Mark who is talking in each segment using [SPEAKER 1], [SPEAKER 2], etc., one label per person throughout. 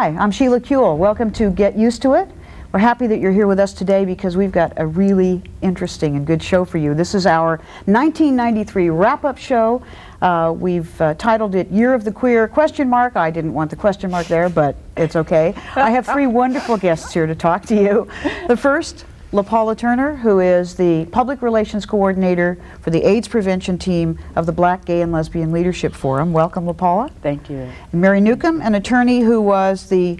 [SPEAKER 1] Hi, I'm Sheila Kuehl. Welcome to Get Used to It. We're happy that you're here with us today because we've got a really interesting and good show for you. This is our 1993 wrap-up show. We've titled it Year of the Queer ? I didn't want the question mark there, but it's okay. I have three wonderful guests here to talk to you. The first, LaPaula Turner, who is the Public Relations Coordinator for the AIDS Prevention Team of the Black, Gay, and Lesbian Leadership Forum. Welcome, LaPaula.
[SPEAKER 2] Thank you.
[SPEAKER 1] And Mary Newcombe, an attorney who was the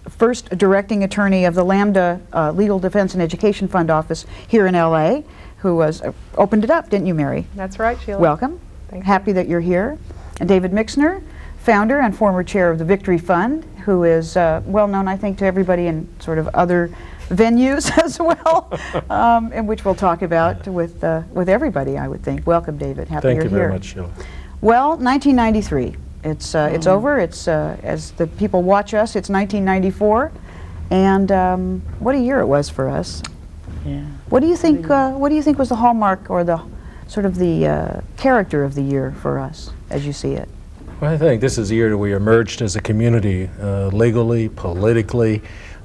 [SPEAKER 1] first directing attorney of the Lambda Legal Defense and Education Fund office here in LA, who was opened it up, didn't you, Mary?
[SPEAKER 3] That's right, Sheila.
[SPEAKER 1] Welcome.
[SPEAKER 3] Thank you.
[SPEAKER 1] Happy that you're here. And David Mixner, founder and former chair of the Victory Fund, who is well known, I think, to everybody in sort of other venues as well, in which we'll talk about with everybody, I would think. Welcome, David. Happy you're here.
[SPEAKER 4] Thank you very much, Sheila.
[SPEAKER 1] Well, 1993. It's over. It's as the people watch us, it's 1994, and what a year it was for us.
[SPEAKER 2] Yeah.
[SPEAKER 1] What do you think? What do you think was the hallmark or the sort of the character of the year for us, as you see it?
[SPEAKER 4] Well, I think this is the year that we emerged as a community, legally, politically,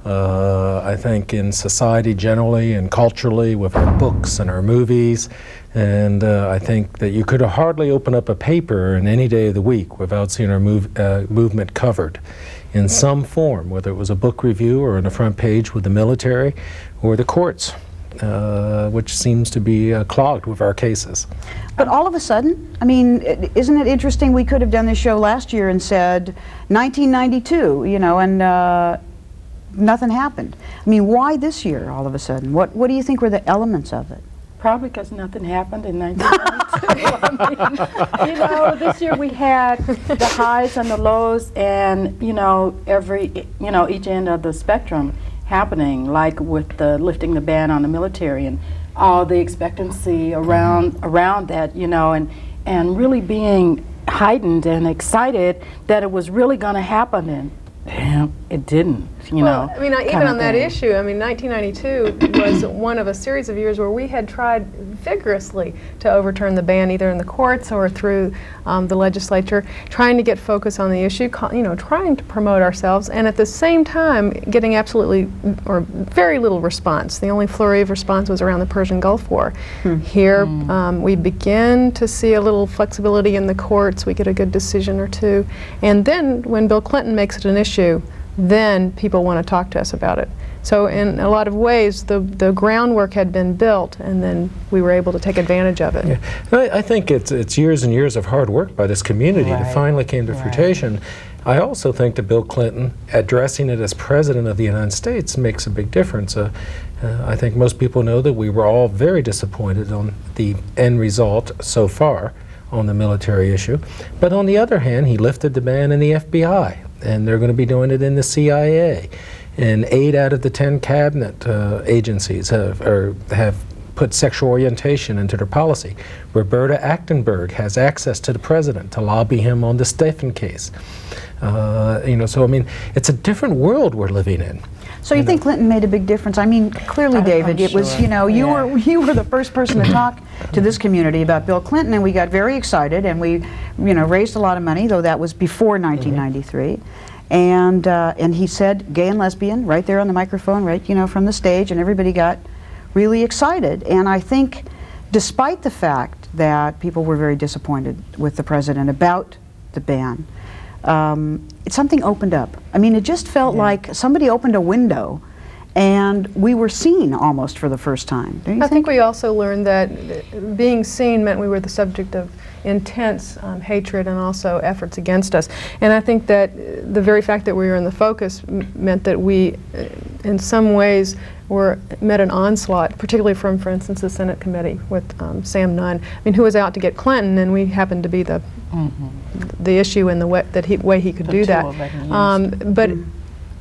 [SPEAKER 4] I think in society generally and culturally with our books and our movies. And I think that you could hardly open up a paper in any day of the week without seeing our movement covered in some form, whether it was a book review or on the front page with the military or the courts, which seems to be clogged with our cases.
[SPEAKER 1] But all of a sudden, I mean, isn't it interesting? We could have done this show last year and said 1992, you know, and nothing happened. I mean, why this year all of a sudden? What do you think were the elements of it?
[SPEAKER 2] Probably because nothing happened in 1992. I mean, you know, this year we had the highs and the lows, and you know, each end of the spectrum happening, like with the lifting the ban on the military and all the expectancy around that, you know, and really being heightened and excited that it was really going to happen, and damn, it didn't. You know,
[SPEAKER 3] I mean, even on that issue, I mean, 1992 was one of a series of years where we had tried vigorously to overturn the ban, either in the courts or through the legislature, trying to get focus on the issue, you know, trying to promote ourselves, and at the same time getting absolutely or very little response. The only flurry of response was around the Persian Gulf War. Here, we begin to see a little flexibility in the courts. We get a good decision or two, and then when Bill Clinton makes it an issue, then people want to talk to us about it. So in a lot of ways, the groundwork had been built, and then we were able to take advantage of it.
[SPEAKER 4] Yeah. I think it's years and years of hard work by this community that finally came to fruition. I also think that Bill Clinton addressing it as President of the United States makes a big difference. I think most people know that we were all very disappointed on the end result so far on the military issue. But on the other hand, he lifted the ban in the FBI. And they're going to be doing it in the CIA. And 8 out of the 10 cabinet agencies have put sexual orientation into their policy. Roberta Achtenberg has access to the president to lobby him on the Stephen case. You know, so I mean, it's a different world we're living in.
[SPEAKER 1] So you think Clinton made a big difference? I mean, clearly, David, it was, you know, you were the first person to talk to this community about Bill Clinton, and we got very excited, and we, you know, raised a lot of money, though that was before 1993. And he said gay and lesbian right there on the microphone, right, you know, from the stage, and everybody got really excited. And I think, despite the fact that people were very disappointed with the president about the ban, something opened up. I mean, it just felt like somebody opened a window and we were seen almost for the first time. Don't you
[SPEAKER 3] I think we also learned that being seen meant we were the subject of intense hatred and also efforts against us. And I think that the very fact that we were in the focus meant that we, in some ways, met an onslaught, particularly from, for instance, the Senate committee with Sam Nunn, I mean, who was out to get Clinton, and we happened to be the issue in the way he could do that. But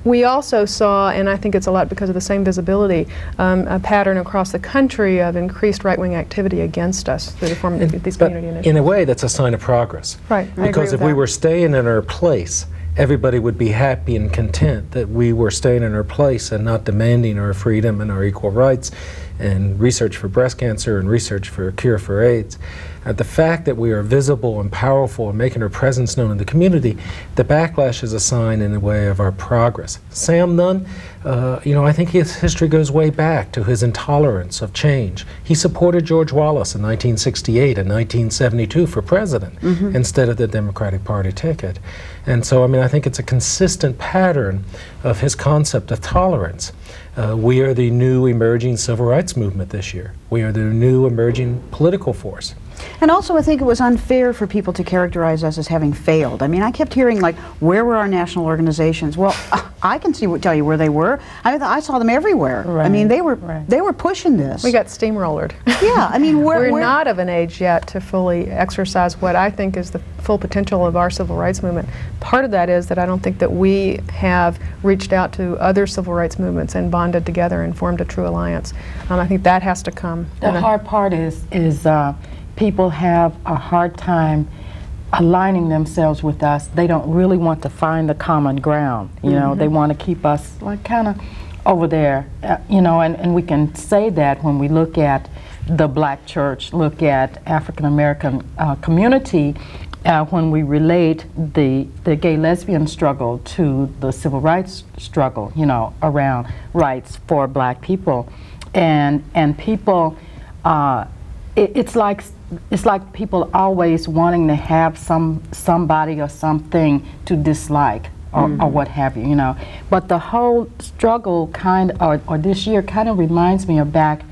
[SPEAKER 3] we also saw, and I think it's a lot because of the same visibility, a pattern across the country of increased right-wing activity against us through the form of these community initiatives.
[SPEAKER 4] In a way, that's a sign of progress.
[SPEAKER 3] Right,
[SPEAKER 4] Because if we were staying in our place, everybody would be happy and content that we were staying in our place and not demanding our freedom and our equal rights and research for breast cancer and research for a cure for AIDS. The fact that we are visible and powerful and making our presence known in the community, the backlash is a sign in a way of our progress. Sam Nunn, I think his history goes way back to his intolerance of change. He supported George Wallace in 1968 and 1972 for president instead of the Democratic Party ticket. And so, I think it's a consistent pattern of his concept of tolerance. We are the new emerging civil rights movement this year. We are the new emerging political force.
[SPEAKER 1] And also, I think it was unfair for people to characterize us as having failed. I kept hearing, like, where were our national organizations? Well, I can tell you where they were. I saw them everywhere.
[SPEAKER 2] Right.
[SPEAKER 1] They were pushing this.
[SPEAKER 3] We got steamrollered.
[SPEAKER 1] Yeah,
[SPEAKER 3] we're not of an age yet to fully exercise what I think is the full potential of our civil rights movement. Part of that is that I don't think that we have reached out to other civil rights movements and bonded together and formed a true alliance. I think that has to come.
[SPEAKER 2] The hard part is people have a hard time aligning themselves with us. They don't really want to find the common ground. They want to keep us like kind of over there. And we can say that when we look at the black church, look at African American community, when we relate the gay lesbian struggle to the civil rights struggle, around rights for black people, and people. It's like people always wanting to have somebody or something to dislike or what have you, But the whole struggle or this year kind of reminds me of back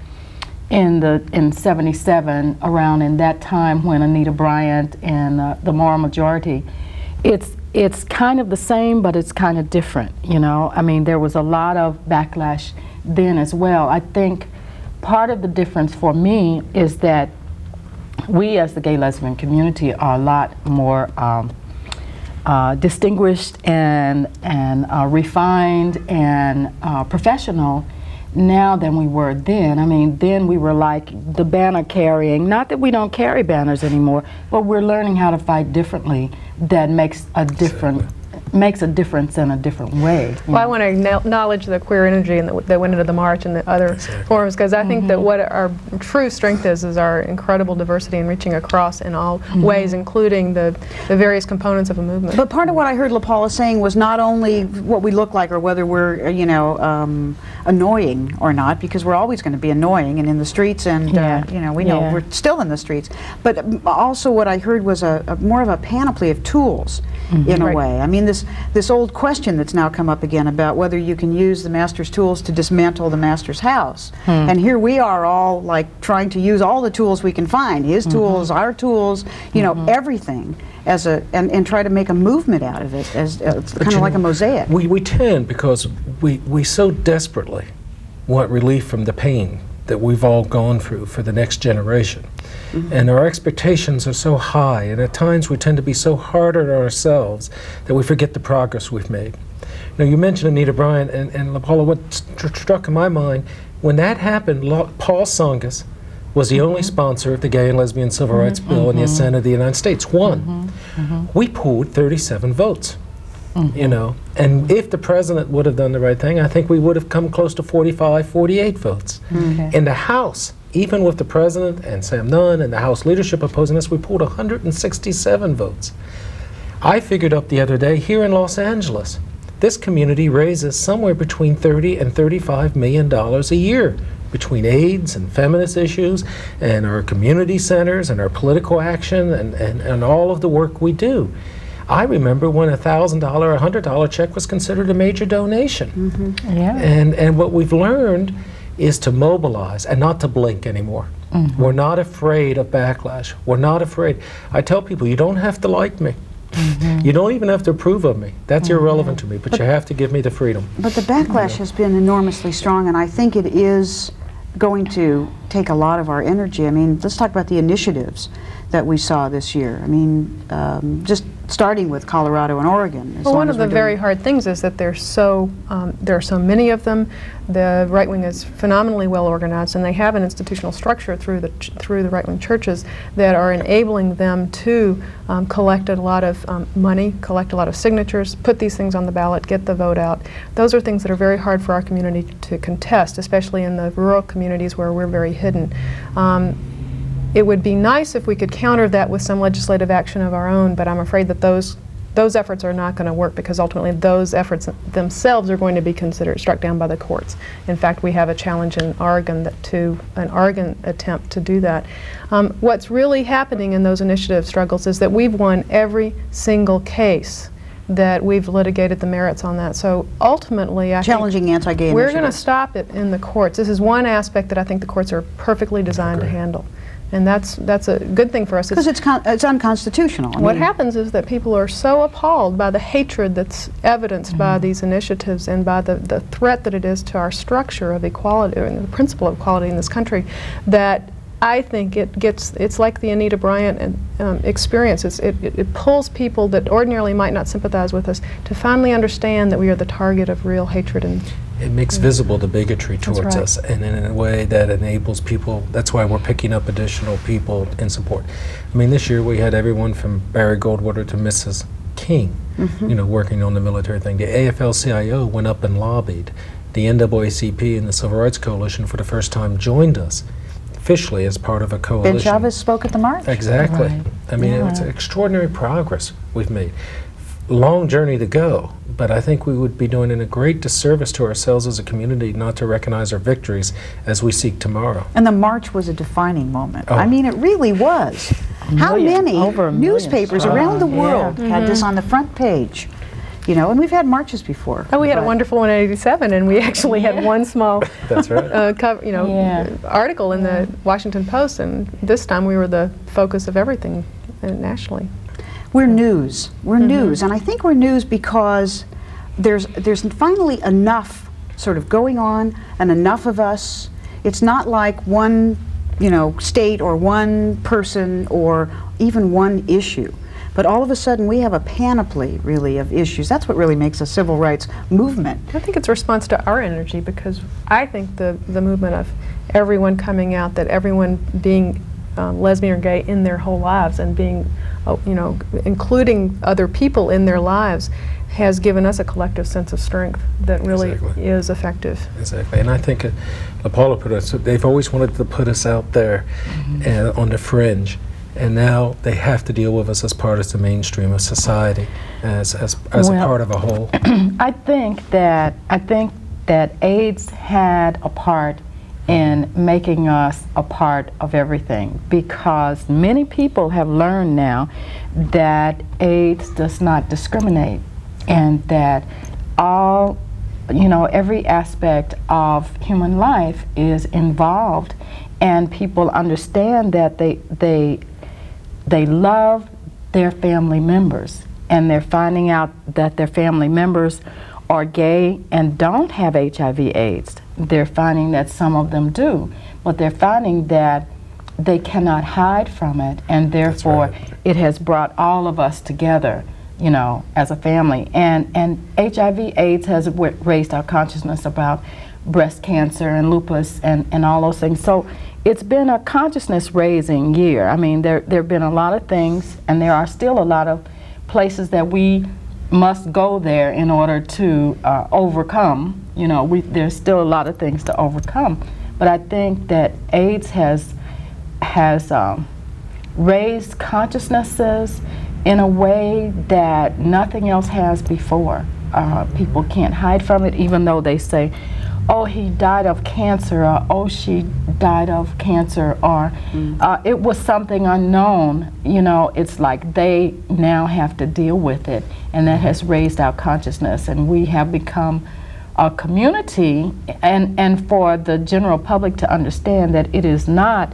[SPEAKER 2] in 77, around in that time when Anita Bryant and the Moral Majority, it's kind of the same, but it's kind of different, There was a lot of backlash then as well. I think part of the difference for me is that we as the gay lesbian community are a lot more distinguished and refined and professional now than we were then. Then we were like the banner carrying, not that we don't carry banners anymore, but we're learning how to fight differently that makes a difference in a different way.
[SPEAKER 3] Well, I want to acknowledge the queer energy that went into the march and the other forums, because I think that what our true strength is our incredible diversity and reaching across in all ways, including the various components of a movement.
[SPEAKER 1] But part of what I heard LaPaula saying was not only what we look like or whether we're, annoying or not, because we're always going to be annoying and in the streets, and we know we're still in the streets. But also what I heard was a more of a panoply of tools in a way. This old question that's now come up again about whether you can use the master's tools to dismantle the master's house. And here we are all like trying to use all the tools we can find, his tools, our tools, everything, and try to make a movement out of it, as kind of like a mosaic.
[SPEAKER 4] We tend, because we so desperately want relief from the pain that we've all gone through for the next generation. And our expectations are so high, and at times we tend to be so hard on ourselves that we forget the progress we've made. Now, you mentioned Anita Bryant and LaPaula. What struck in my mind, when that happened, Paul Tsongas was the only sponsor of the Gay and Lesbian Civil Rights Bill in the Senate of the United States. Won. We pooled 37 votes. And if the president would have done the right thing, I think we would have come close to 45, 48 votes. In the House, even with the president and Sam Nunn and the House leadership opposing us, we pulled 167 votes. I figured up the other day, here in Los Angeles, this community raises somewhere between $30 and $35 million a year between AIDS and feminist issues and our community centers and our political action and all of the work we do. I remember when a $1,000 or $100 check was considered a major donation. And what we've learned is to mobilize and not to blink anymore. We're not afraid of backlash. We're not afraid. I tell people, you don't have to like me. You don't even have to approve of me. That's irrelevant to me, but you have to give me the freedom.
[SPEAKER 1] But the backlash has been enormously strong, and I think it is going to take a lot of our energy. Let's talk about the initiatives that we saw this year. Just starting with Colorado and Oregon.
[SPEAKER 3] Well, one of the very hard things is that there are so many of them. The right wing is phenomenally well organized, and they have an institutional structure through the right wing churches that are enabling them to collect a lot of money, collect a lot of signatures, put these things on the ballot, get the vote out. Those are things that are very hard for our community to contest, especially in the rural communities where we're very hidden. it would be nice if we could counter that with some legislative action of our own, but I'm afraid that those efforts are not going to work, because ultimately those efforts themselves are going to be struck down by the courts. In fact, we have a challenge in Oregon an Oregon attempt to do that. What's really happening in those initiative struggles is that we've won every single case that we've litigated the merits on that. So ultimately, I
[SPEAKER 1] Challenging anti-gay
[SPEAKER 3] think we're going to
[SPEAKER 1] initiatives.
[SPEAKER 3] stop it in the courts. This is one aspect that I think the courts are perfectly designed to handle. And that's a good thing for us.
[SPEAKER 1] Because it's unconstitutional. I
[SPEAKER 3] What
[SPEAKER 1] mean,
[SPEAKER 3] happens is that people are so appalled by the hatred that's evidenced by these initiatives and by the threat that it is to our structure of equality, and the principle of equality in this country, that I think it's like the Anita Bryant experience. It pulls people that ordinarily might not sympathize with us to finally understand that we are the target of real hatred. And
[SPEAKER 4] it makes visible the bigotry towards
[SPEAKER 3] right.
[SPEAKER 4] us, and in a way that enables people. That's why we're picking up additional people in support. I mean, this year we had everyone from Barry Goldwater to Mrs. King, working on the military thing. The AFL-CIO went up and lobbied. The NAACP and the Civil Rights Coalition for the first time joined us officially as part of a coalition.
[SPEAKER 1] Ben Chavez spoke at the march.
[SPEAKER 4] Exactly.
[SPEAKER 2] Right.
[SPEAKER 4] I mean, it's extraordinary progress we've made. Long journey to go, but I think we would be doing a great disservice to ourselves as a community not to recognize our victories as we seek tomorrow.
[SPEAKER 1] And the march was a defining moment.
[SPEAKER 4] Oh.
[SPEAKER 1] I mean, it really was. How many
[SPEAKER 5] over a million.
[SPEAKER 1] newspapers around the world had this on the front page? And we've had marches before.
[SPEAKER 3] we had a
[SPEAKER 1] but-
[SPEAKER 3] wonderful one in '87, and we actually had one small
[SPEAKER 4] That's right.
[SPEAKER 3] article in the Washington Post, and this time we were the focus of everything nationally.
[SPEAKER 1] We're news. We're news, and I think we're news because there's finally enough sort of going on, and enough of us. It's not like one, state or one person or even one issue, but all of a sudden we have a panoply, really, of issues. That's what really makes a civil rights movement.
[SPEAKER 3] I think it's a response to our energy, because I think the movement of everyone coming out, that everyone being lesbian or gay in their whole lives, and being, including other people in their lives, has given us a collective sense of strength that really
[SPEAKER 4] Exactly.
[SPEAKER 3] is effective.
[SPEAKER 4] Exactly, and I think LaPaula put us. They've always wanted to put us out there on the fringe, and now they have to deal with us as part of the mainstream of society, as a part of a whole.
[SPEAKER 2] I think that AIDS had a part in making us a part of everything, because many people have learned now that AIDS does not discriminate, and that every aspect of human life is involved, and people understand that they love their family members, and they're finding out that their family members are gay and don't have HIV/AIDS. They're finding that some of them do, but they're finding that they cannot hide from it, and therefore it has brought all of us together, as a family. And HIV/AIDS has raised our consciousness about breast cancer and lupus and all those things. So it's been a consciousness-raising year. I mean, there have been a lot of things, and there are still a lot of places that we must go there in order to overcome. There's still a lot of things to overcome. But I think that AIDS has raised consciousnesses in a way that nothing else has before. People can't hide from it, even though they say, oh, he died of cancer, or oh, she died of cancer, or it was something unknown. It's like they now have to deal with it, and that has raised our consciousness, and we have become a community, and for the general public to understand that it is not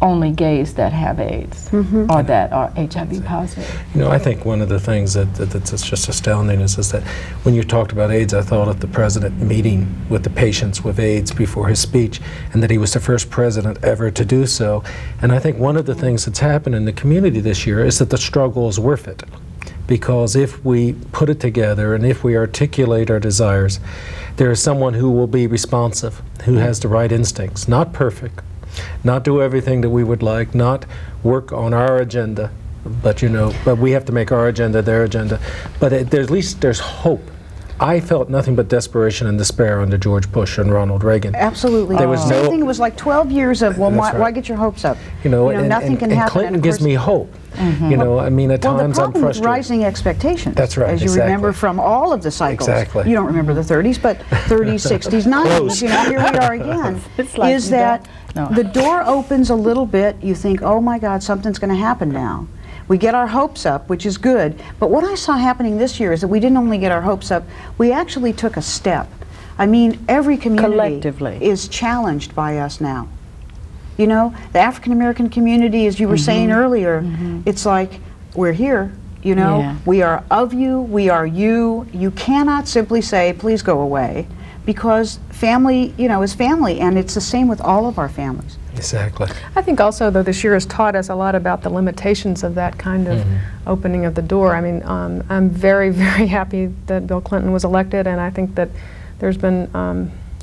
[SPEAKER 2] only gays that have AIDS or that are HIV positive.
[SPEAKER 4] I think one of the things that's just astounding is that when you talked about AIDS, I thought of the president meeting with the patients with AIDS before his speech, and that he was the first president ever to do so. And I think one of the things that's happened in the community this year is that the struggle is worth it. Because if we put it together and if we articulate our desires, there is someone who will be responsive, who has the right instincts, not perfect, not do everything that we would like, not work on our agenda, but we have to make our agenda their agenda. But at least there's hope I felt nothing but desperation and despair under George Bush and Ronald Reagan.
[SPEAKER 1] Absolutely.
[SPEAKER 4] There was
[SPEAKER 1] Same
[SPEAKER 4] no-
[SPEAKER 1] thing. It was like 12 years of, well,
[SPEAKER 4] That's right.
[SPEAKER 1] why get your hopes up? Nothing can
[SPEAKER 4] and
[SPEAKER 1] happen.
[SPEAKER 4] Clinton
[SPEAKER 1] of
[SPEAKER 4] gives
[SPEAKER 1] course-
[SPEAKER 4] me hope. You know, I mean, at
[SPEAKER 1] Well, the
[SPEAKER 4] times I'm
[SPEAKER 1] problem with
[SPEAKER 4] frustrated.
[SPEAKER 1] rising expectations,
[SPEAKER 4] That's right,
[SPEAKER 1] as you
[SPEAKER 4] exactly.
[SPEAKER 1] remember from all of the cycles.
[SPEAKER 4] Exactly.
[SPEAKER 1] You don't remember the 30s, but 30s, 60s, 90s, here we are again,
[SPEAKER 2] It's like
[SPEAKER 1] is
[SPEAKER 2] you
[SPEAKER 1] that
[SPEAKER 2] don't- no.
[SPEAKER 1] the door opens a little bit, you think, oh my God, something's going to happen now. We get our hopes up, which is good, but what I saw happening this year is that we didn't only get our hopes up, we actually took a step. I mean, every community
[SPEAKER 2] Collectively.
[SPEAKER 1] is challenged by us now. You know, the African American community, as you were saying earlier, it's like, we're here, you know,
[SPEAKER 2] Yeah.
[SPEAKER 1] we are of you, we are you. You cannot simply say, please go away, because family, you know, is family, and it's the same with all of our families.
[SPEAKER 4] Exactly.
[SPEAKER 3] I think also, though, this year has taught us a lot about the limitations of that kind of opening of the door. I mean, I'm very, very happy that Bill Clinton was elected, and I think that there's been,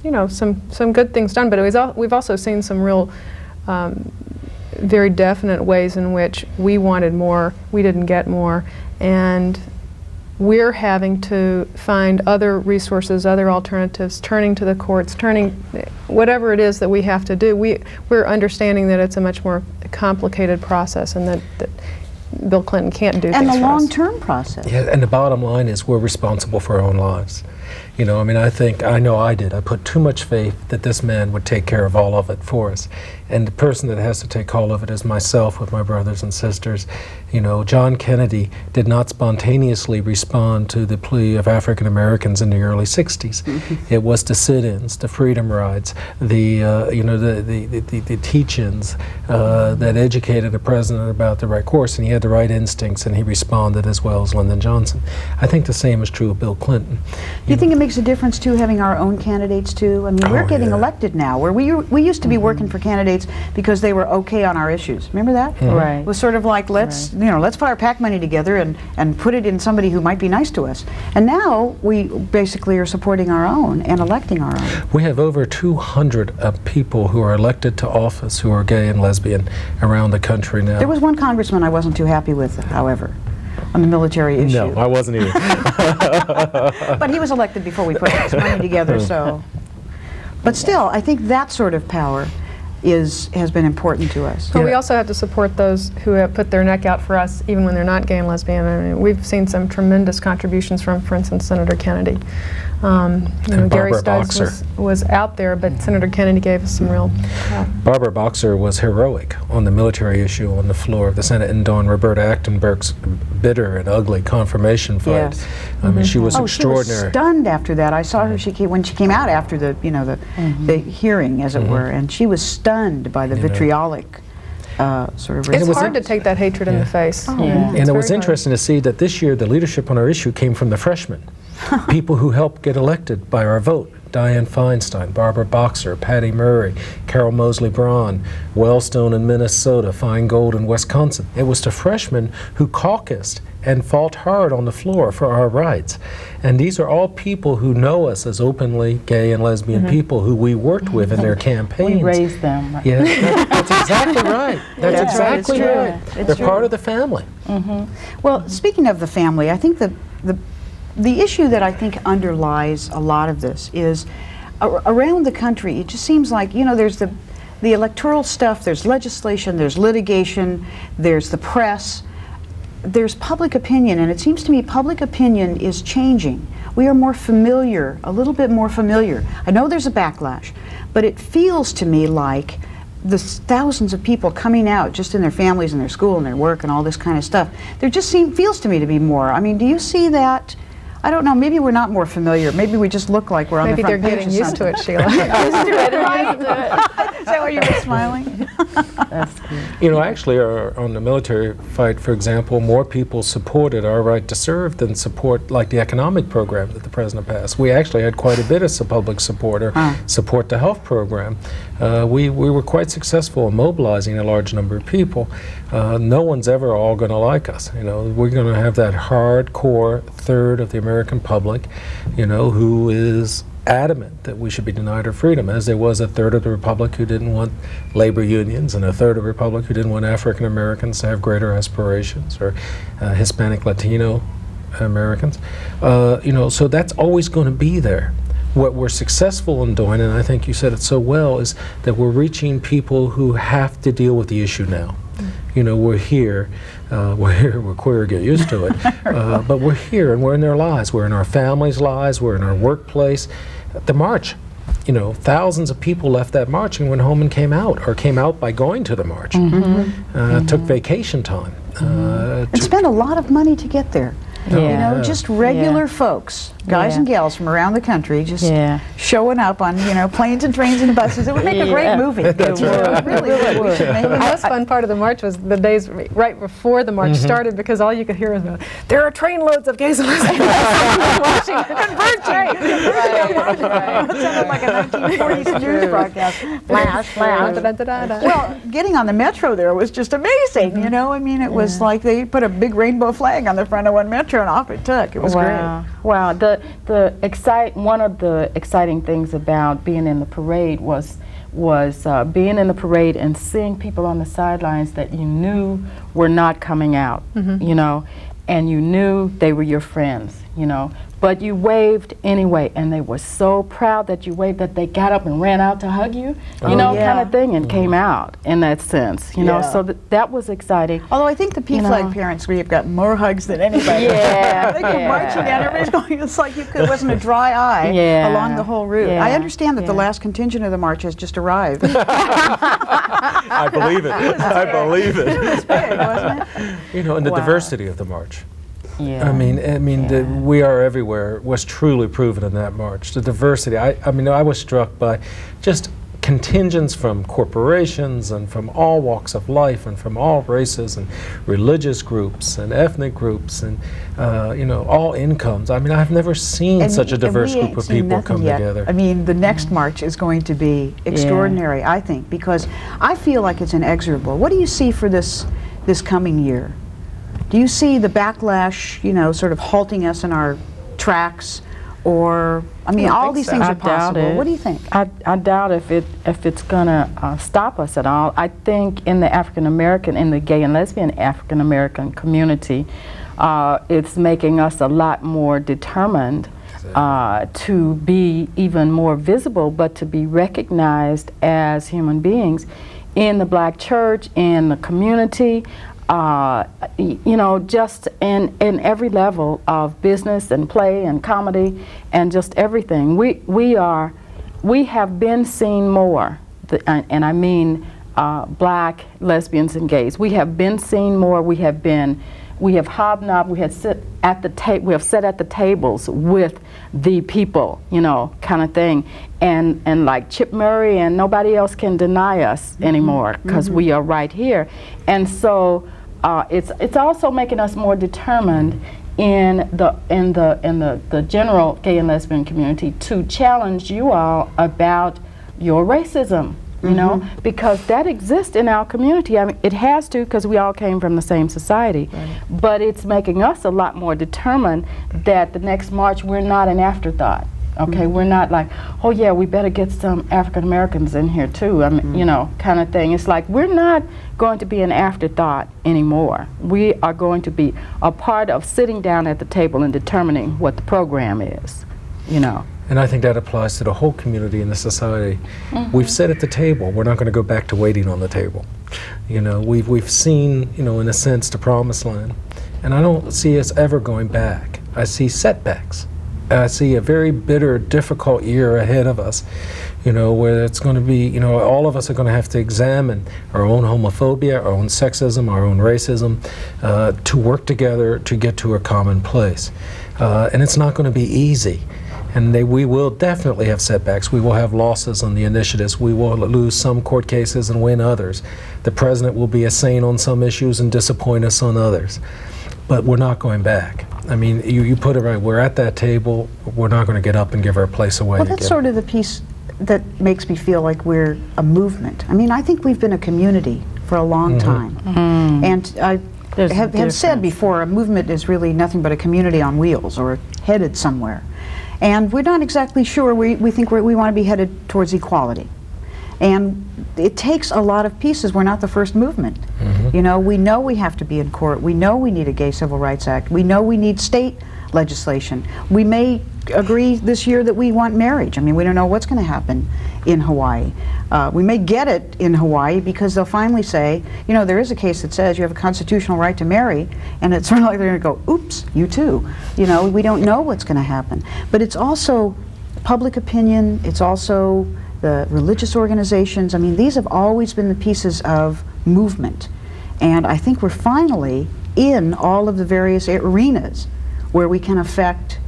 [SPEAKER 3] you know, some good things done, but we've also seen some real very definite ways in which we wanted more, we didn't get more, and we're having to find other resources, other alternatives, turning to the courts, turning whatever it is that we have to do. We're understanding that it's a much more complicated process, and that Bill Clinton can't do
[SPEAKER 1] And
[SPEAKER 3] things
[SPEAKER 1] the
[SPEAKER 3] for us.
[SPEAKER 1] long-term process.
[SPEAKER 4] Yeah, and the bottom line is we're responsible for our own lives. You know, I mean, I know I did. I put too much faith that this man would take care of all of it for us. And the person that has to take all of it is myself with my brothers and sisters. You know, John Kennedy did not spontaneously respond to the plea of African Americans in the early 60s. It was the sit-ins, the freedom rides, the, you know, the teach-ins that educated the president about the right course, and he had the right instincts, and he responded as well as Lyndon Johnson. I think the same is true of Bill Clinton.
[SPEAKER 1] Do you think it makes a difference, too, having our own candidates, too? I mean, we're
[SPEAKER 4] Oh,
[SPEAKER 1] getting
[SPEAKER 4] yeah.
[SPEAKER 1] elected now, where we used to be working for candidates because they were okay on our issues. Remember that?
[SPEAKER 2] Right.
[SPEAKER 1] It was sort of like, let's put our PAC money together and put it in somebody who might be nice to us. And now we basically are supporting our own and electing our own.
[SPEAKER 4] We have over 200 people who are elected to office who are gay and lesbian around the country now.
[SPEAKER 1] There was one congressman I wasn't too happy with, however, on the military issue.
[SPEAKER 4] No, I wasn't either.
[SPEAKER 1] But he was elected before we put his money together, so. But still, I think that sort of power has been important to us.
[SPEAKER 3] But we also have to support those who have put their neck out for us, even when they're not gay and lesbian. I mean, we've seen some tremendous contributions from, for instance, Senator Kennedy. You know, Gary
[SPEAKER 4] Barbara
[SPEAKER 3] Stokes
[SPEAKER 4] Boxer.
[SPEAKER 3] was out there, but Senator Kennedy gave us some real help.
[SPEAKER 4] Barbara Boxer was heroic on the military issue on the floor of the Senate, and during Roberta Achtenberg's bitter and ugly confirmation fight.
[SPEAKER 1] Yes.
[SPEAKER 4] I mean, she was
[SPEAKER 1] Oh, she was
[SPEAKER 4] extraordinary.
[SPEAKER 1] stunned after that. I saw her. When she came out after the the hearing, as it were, and she was stunned by the vitriolic sort of.
[SPEAKER 3] It's
[SPEAKER 4] was
[SPEAKER 3] hard to take that hatred in the face.
[SPEAKER 2] Yeah.
[SPEAKER 4] And it was interesting to see that this year the leadership on our issue came from the freshmen, people who helped get elected by our vote. Dianne Feinstein, Barbara Boxer, Patty Murray, Carol Mosley Braun, Wellstone in Minnesota, Feingold in Wisconsin. It was the freshmen who caucused and fought hard on the floor for our rights. And these are all people who know us as openly gay and lesbian people who we worked with in their campaigns.
[SPEAKER 2] We raised them. Right?
[SPEAKER 4] Yeah, that's exactly right. That's
[SPEAKER 1] That's right, it's
[SPEAKER 4] exactly
[SPEAKER 1] true.
[SPEAKER 4] right.
[SPEAKER 1] It's
[SPEAKER 4] They're
[SPEAKER 1] true.
[SPEAKER 4] part of the family.
[SPEAKER 1] Well, speaking of the family, I think the issue that I think underlies a lot of this is around the country. It just seems like, you know, there's the electoral stuff, there's legislation, there's litigation, there's the press, there's public opinion, and it seems to me public opinion is changing. We are more familiar, a little bit more familiar. I know there's a backlash, but it feels to me like the thousands of people coming out just in their families and their school and their work and all this kind of stuff, there just feels to me to be more. I mean, do you see that? I don't know, maybe we're not more familiar. Maybe we just look like we're on
[SPEAKER 3] Maybe
[SPEAKER 1] the
[SPEAKER 3] they're
[SPEAKER 1] front page
[SPEAKER 3] getting
[SPEAKER 1] of
[SPEAKER 3] used to
[SPEAKER 1] something.
[SPEAKER 3] it, Sheila.
[SPEAKER 1] Is that why you were smiling?
[SPEAKER 2] That's good.
[SPEAKER 4] You know, actually, on the military fight, for example, more people supported our right to serve than support, like, the economic program that the president passed. We actually had quite a bit of public support, or support the health program. We were quite successful in mobilizing a large number of people. No one's ever all going to like us. You know, we're going to have that hardcore third of the American public, you know, who is adamant that we should be denied our freedom, as there was a third of the Republic who didn't want labor unions, and a third of the Republic who didn't want African Americans to have greater aspirations, or Hispanic, Latino Americans. So that's always going to be there. What we're successful in doing, and I think you said it so well, is that we're reaching people who have to deal with the issue now. We're here, we're queer, get used to it, but we're here and we're in their lives. We're in our families' lives, we're in our workplace. The march, thousands of people left that march and went home and came out, or came out by going to the march. Took vacation time.
[SPEAKER 1] And spent a lot of money to get there. Just regular folks, guys and gals from around the country, just showing up on, planes and trains and buses. It would make a great movie.
[SPEAKER 4] That's right.
[SPEAKER 1] It really would. We should make
[SPEAKER 3] The most fun part of the march was the days right before the march started, because all you could hear was, there are trainloads of gays and lesbians watching converging.
[SPEAKER 1] It sounded like a 1940s news broadcast. Flash, flash. Well, getting on the metro there was just amazing, it was like they put a big rainbow flag on the front of one metro and off it took. It was great.
[SPEAKER 2] Wow. One of the exciting things about being in the parade was being in the parade and seeing people on the sidelines that you knew were not coming out, and you knew they were your friends, but you waved anyway, and they were so proud that you waved that they got up and ran out to hug you, kind of thing, and came out in that sense, so that was exciting.
[SPEAKER 1] Although I think the P-Flag parents may have got more hugs than anybody. They come marching down, everybody's going, it's like it wasn't a dry eye along the whole route. I understand that the last contingent of the march has just arrived.
[SPEAKER 4] I believe it. I believe it.
[SPEAKER 1] It was big, wasn't it?
[SPEAKER 4] And the diversity of the march.
[SPEAKER 2] Yeah.
[SPEAKER 4] We are everywhere was truly proven in that march. The diversity. I was struck by just contingents from corporations and from all walks of life and from all races and religious groups and ethnic groups and all incomes. I've never seen such a diverse group of people come together.
[SPEAKER 1] The next march is going to be extraordinary, I think, because I feel like it's inexorable. What do you see for this coming year? Do you see the backlash, sort of halting us in our tracks, or all these things are possible? What do you think?
[SPEAKER 2] I doubt if it's gonna stop us at all. I think in the in the gay and lesbian African American community, it's making us a lot more determined to be even more visible, but to be recognized as human beings in the Black church, in the community. Just in every level of business and play and comedy and just everything. We have been seen more, and I mean Black, lesbians, and gays. We have been seen more. We have hobnobbed. We have sat at the tables with the people, kind of thing, and like Chip Murray, and nobody else can deny us anymore because we are right here, and so. It's also making us more determined in the general gay and lesbian community to challenge you all about your racism, because that exists in our community. It has to, because we all came from the same society. Right. But it's making us a lot more determined that the next march we're not an afterthought. Okay, we're not like, oh yeah, we better get some African Americans in here too, kind of thing. It's like we're not going to be an afterthought anymore. We are going to be a part of sitting down at the table and determining what the program is,
[SPEAKER 4] And I think that applies to the whole community in the society. We've sat at the table. We're not going to go back to waiting on the table. We've seen, in a sense, the promised land, and I don't see us ever going back. I see setbacks. I see a very bitter, difficult year ahead of us, where it's going to be, all of us are going to have to examine our own homophobia, our own sexism, our own racism, to work together to get to a common place. And it's not going to be easy. And we will definitely have setbacks. We will have losses on the initiatives. We will lose some court cases and win others. The president will be a saint on some issues and disappoint us on others. But we're not going back. You put it right. We're at that table. We're not going to get up and give our place away.
[SPEAKER 1] Well, that's sort of the piece that makes me feel like we're a movement. I think we've been a community for a long time. And I have said before, a movement is really nothing but a community on wheels or headed somewhere. And we're not exactly sure. We think we want to be headed towards equality. And it takes a lot of pieces. We're not the first movement. You know, we know we have to be in court. We know we need a Gay Civil Rights Act. We know we need state legislation. We may agree this year that we want marriage. I mean, we don't know what's going to happen in Hawaii. We may get it in Hawaii because they'll finally say, you know, there is a case that says you have a constitutional right to marry, and it's sort of like they're going to go, oops, you too. You know, we don't know what's going to happen. But it's also public opinion. It's also the religious organizations. I mean, these have always been the pieces of movement. And I think we're finally in all of the various arenas where we can affect,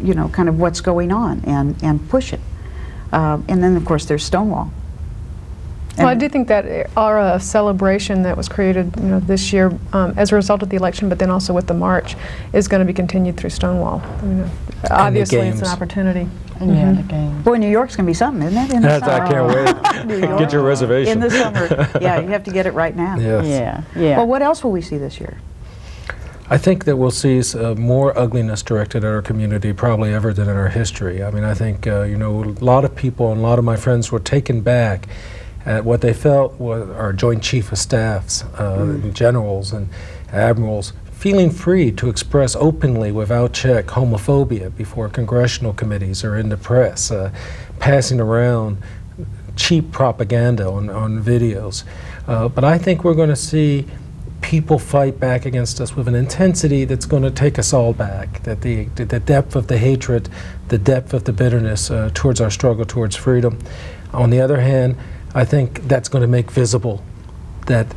[SPEAKER 1] you know, kind of what's going on and push it. And then, of course, there's Stonewall.
[SPEAKER 3] Well, I do think that aura of celebration that was created, you know, this year as a result of the election, but then also with the march, is going to be continued through Stonewall. I mean, obviously, it's an opportunity.
[SPEAKER 2] Yeah, the game.
[SPEAKER 1] Boy, New York's going to be something, isn't it? In the summer?
[SPEAKER 4] I can't wait.
[SPEAKER 1] New York.
[SPEAKER 4] Get your reservation.
[SPEAKER 1] In the summer. Yeah, you have to get it right now.
[SPEAKER 4] Yes.
[SPEAKER 2] Yeah, yeah.
[SPEAKER 1] Well, what else will we see this year?
[SPEAKER 4] I think that we'll see more ugliness directed at our community probably ever than in our history. I mean, I think, you know, a lot of people and a lot of my friends were taken back at what they felt was our Joint Chief of Staffs, generals and admirals, feeling free to express openly without check homophobia before congressional committees or in the press, passing around cheap propaganda on videos. But I think we're going to see people fight back against us with an intensity that's going to take us all back, that the depth of the hatred, the depth of the bitterness towards our struggle towards freedom. On the other hand, I think that's going to make visible that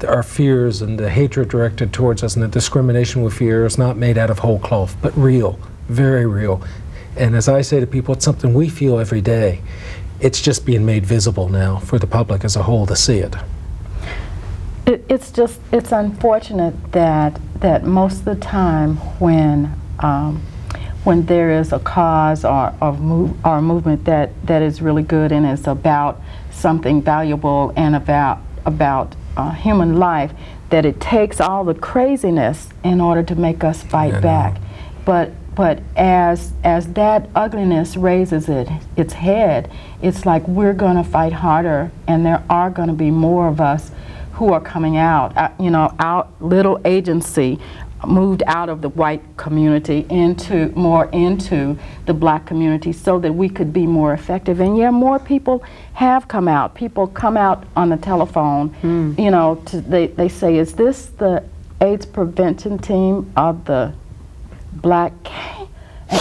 [SPEAKER 4] our fears and the hatred directed towards us and the discrimination we fear is not made out of whole cloth, but real, very real. And as I say to people, it's something we feel every day. It's just being made visible now for the public as a whole to see it.
[SPEAKER 2] It's unfortunate that most of the time when there is a cause or a movement that is really good and is about something valuable and about human life, that it takes all the craziness in order to make us fight back. But as that ugliness raises its head, it's like we're going to fight harder, and there are going to be more of us who are coming out. You know, our little agency moved out of the white community into the black community so that we could be more effective. And yeah, more people have come out. People come out on the telephone. You know, they say, is this the AIDS prevention team of the black kind of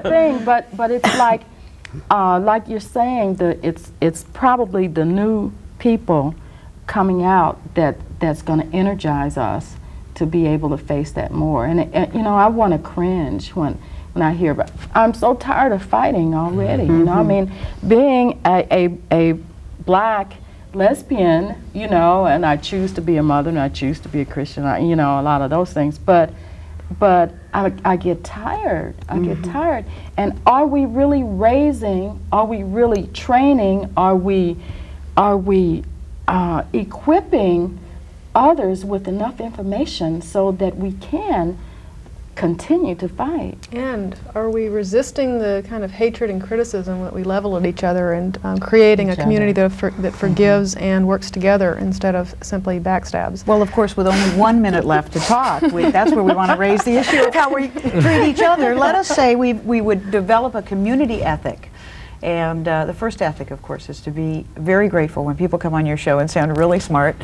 [SPEAKER 2] thing. But it's like you're saying, it's probably the new people coming out that's going to energize us to be able to face that more. And you know, I want to cringe when I hear about. I'm so tired of fighting already. You know, I mean, being a black lesbian, you know, and I choose to be a mother and I choose to be a Christian. You know, a lot of those things, but I get tired. I get tired. And are we really raising? Are we really training? Are we equipping others with enough information so that we can continue to fight?
[SPEAKER 3] And are we resisting the kind of hatred and criticism that we level at each other and creating a community that forgives and works together instead of simply backstabs?
[SPEAKER 1] Well, of course, with only 1 minute left to talk, that's where we want to raise the issue of how we treat each other. Let us say we would develop a community ethic. And the first ethic, of course, is to be very grateful when people come on your show and sound really smart.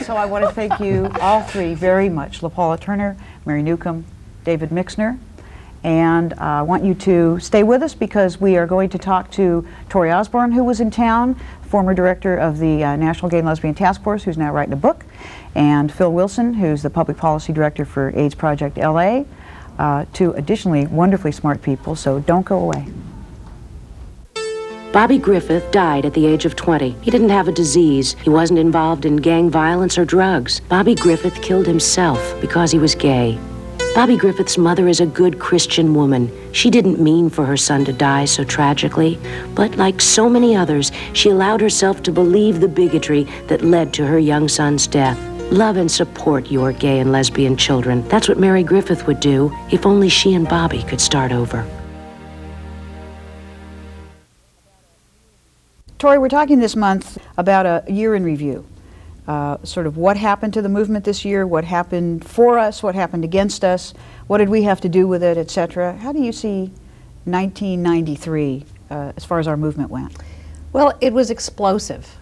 [SPEAKER 1] So I want to thank you all three very much, LaPaula Turner, Mary Newcombe, David Mixner, and I want you to stay with us because we are going to talk to Torie Osborn, who was in town, former director of the National Gay and Lesbian Task Force, who's now writing a book, and Phill Wilson, who's the public policy director for AIDS Project LA, two additionally wonderfully smart people, so don't go away.
[SPEAKER 5] Bobby Griffith died at the age of 20. He didn't have a disease. He wasn't involved in gang violence or drugs. Bobby Griffith killed himself because he was gay. Bobby Griffith's mother is a good Christian woman. She didn't mean for her son to die so tragically, but like so many others, she allowed herself to believe the bigotry that led to her young son's death. Love and support your gay and lesbian children. That's what Mary Griffith would do if only she and Bobby could start over.
[SPEAKER 1] Torie, we're talking this month about a year in review. Sort of what happened to the movement this year, what happened for us, what happened against us, what did we have to do with it, etc. How do you see 1993 as far as our movement went?
[SPEAKER 6] Well, it was explosive.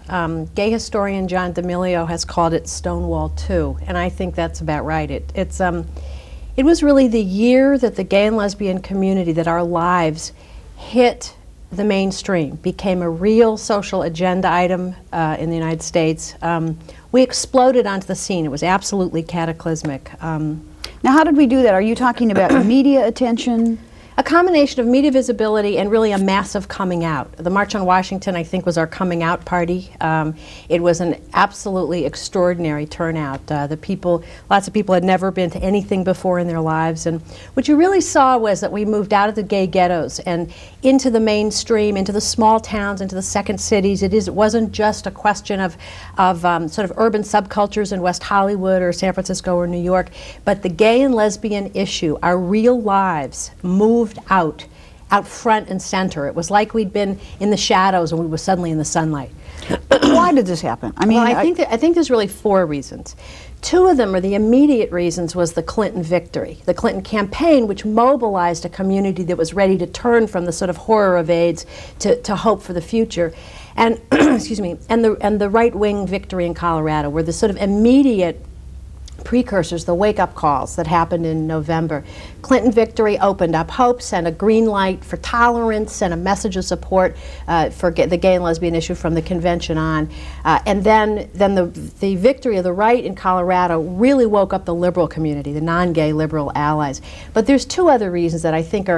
[SPEAKER 6] Gay historian John D'Amelio has called it Stonewall 2, and I think that's about right. It was really the year that the gay and lesbian community, that our lives hit the mainstream, became a real social agenda item in the United States. We exploded onto the scene. It was absolutely cataclysmic.
[SPEAKER 1] Now, how did we do that? Are you talking about media attention?
[SPEAKER 6] A combination of media visibility and really a massive coming out. The March on Washington, I think, was our coming out party. It was an absolutely extraordinary turnout. Lots of people had never been to anything before in their lives, and what you really saw was that we moved out of the gay ghettos and into the mainstream, into the small towns, into the second cities. It wasn't just a question of sort of urban subcultures in West Hollywood or San Francisco or New York, but the gay and lesbian issue, our real lives, moved out front and center. It was like we'd been in the shadows and we were suddenly in the sunlight.
[SPEAKER 1] Why did this happen? I mean,
[SPEAKER 6] well, I think there's really 4 reasons. 2 of them, are the immediate reasons, was the Clinton victory, the Clinton campaign, which mobilized a community that was ready to turn from the sort of horror of AIDS to hope for the future. And excuse me, and the right-wing victory in Colorado were the sort of immediate precursors, the wake-up calls that happened in November. Clinton victory opened up hope, sent a green light for tolerance, sent a message of support for the gay and lesbian issue from the convention on. And then the victory of the right in Colorado really woke up the liberal community, the non-gay liberal allies. But there's 2 other reasons that I think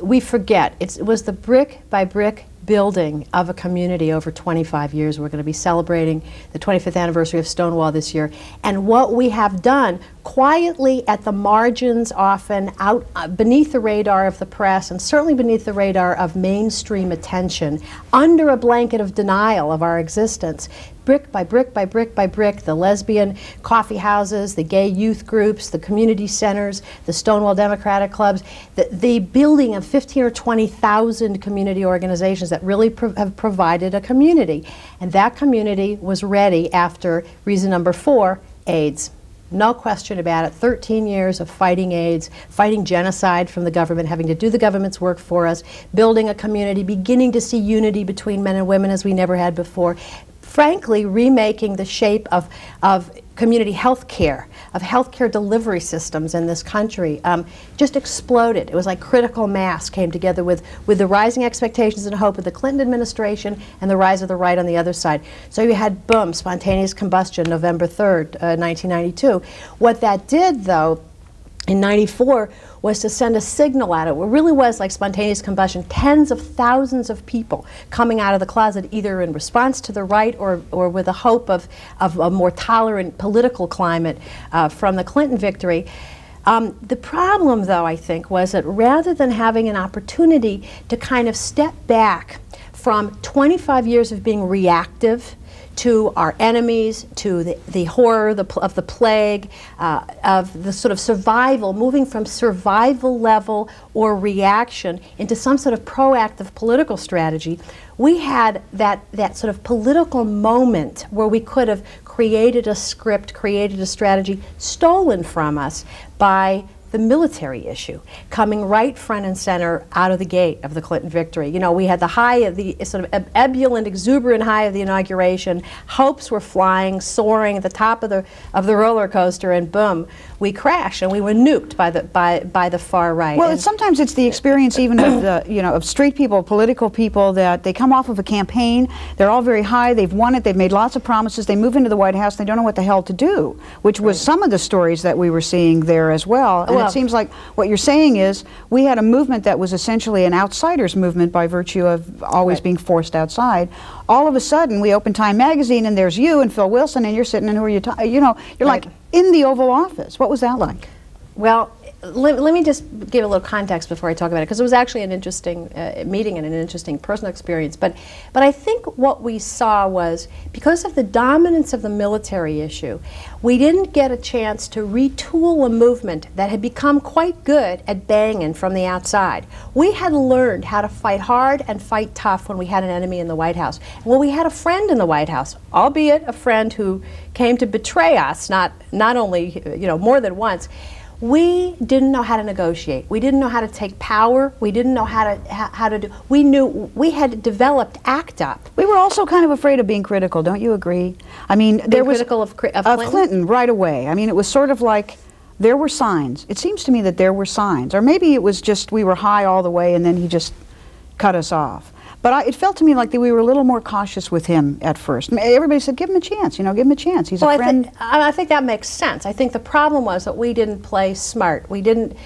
[SPEAKER 6] we forget. It was the brick by brick building of a community over 25 years. We're going to be celebrating the 25th anniversary of Stonewall this year. And what we have done quietly at the margins, often out beneath the radar of the press and certainly beneath the radar of mainstream attention, under a blanket of denial of our existence, brick by brick by brick by brick, the lesbian coffee houses, the gay youth groups, the community centers, the Stonewall Democratic clubs, the building of 15 or 20,000 community organizations that really have provided a community. And that community was ready after reason number 4, AIDS. No question about it. 13 years of fighting AIDS, fighting genocide from the government, having to do the government's work for us, building a community, beginning to see unity between men and women as we never had before. Frankly, remaking the shape of community health care, of healthcare delivery systems in this country, just exploded. It was like critical mass came together with the rising expectations and hope of the Clinton administration and the rise of the right on the other side. So you had, boom, spontaneous combustion, November 3rd, 1992. What that did, though, in 94, was to send a signal out. It really was like spontaneous combustion, tens of thousands of people coming out of the closet, either in response to the right or with a hope of a more tolerant political climate from the Clinton victory. The problem, though, I think, was that rather than having an opportunity to kind of step back from 25 years of being reactive to our enemies, to the horror of the plague, of the sort of survival, moving from survival level or reaction into some sort of proactive political strategy, we had that sort of political moment where we could have created a script, created a strategy stolen from us by the military issue, coming right front and center out of the gate of the Clinton victory. You know, we had the high of the sort of ebullient, exuberant high of the inauguration. Hopes were flying, soaring at the top of the roller coaster, and boom, we crashed and we were nuked by the far right.
[SPEAKER 1] Well, sometimes it's the experience even of of street people, political people, that they come off of a campaign, they're all very high, they've won it, they've made lots of promises, they move into the White House, they don't know what the hell to do, which was some of the stories that we were seeing there as well. And it seems like what you're saying is we had a movement that was essentially an outsider's movement by virtue of always being forced outside. All of a sudden, we open Time magazine and there's you and Phill Wilson, and you're sitting and who are you you're like in the Oval Office. What was that like?
[SPEAKER 6] Well, let me just give a little context before I talk about it, because it was actually an interesting meeting and an interesting personal experience. But I think what we saw was, because of the dominance of the military issue, we didn't get a chance to retool a movement that had become quite good at banging from the outside. We had learned how to fight hard and fight tough when we had an enemy in the White House. When we had a friend in the White House, albeit a friend who came to betray us, not only, more than once, we didn't know how to negotiate. We didn't know how to take power. We didn't know how to do. We knew we had developed ACT UP.
[SPEAKER 1] We were also kind of afraid of being critical, don't you agree? I mean, there was
[SPEAKER 6] critical of Clinton
[SPEAKER 1] right away. I mean, it was sort of like there were signs. It seems to me that there were signs, or maybe it was just we were high all the way and then he just cut us off. But it felt to me like that we were a little more cautious with him at first. Everybody said, give him a chance, give him a chance. He's a friend.
[SPEAKER 6] I think that makes sense. I think the problem was that we didn't play smart. We didn't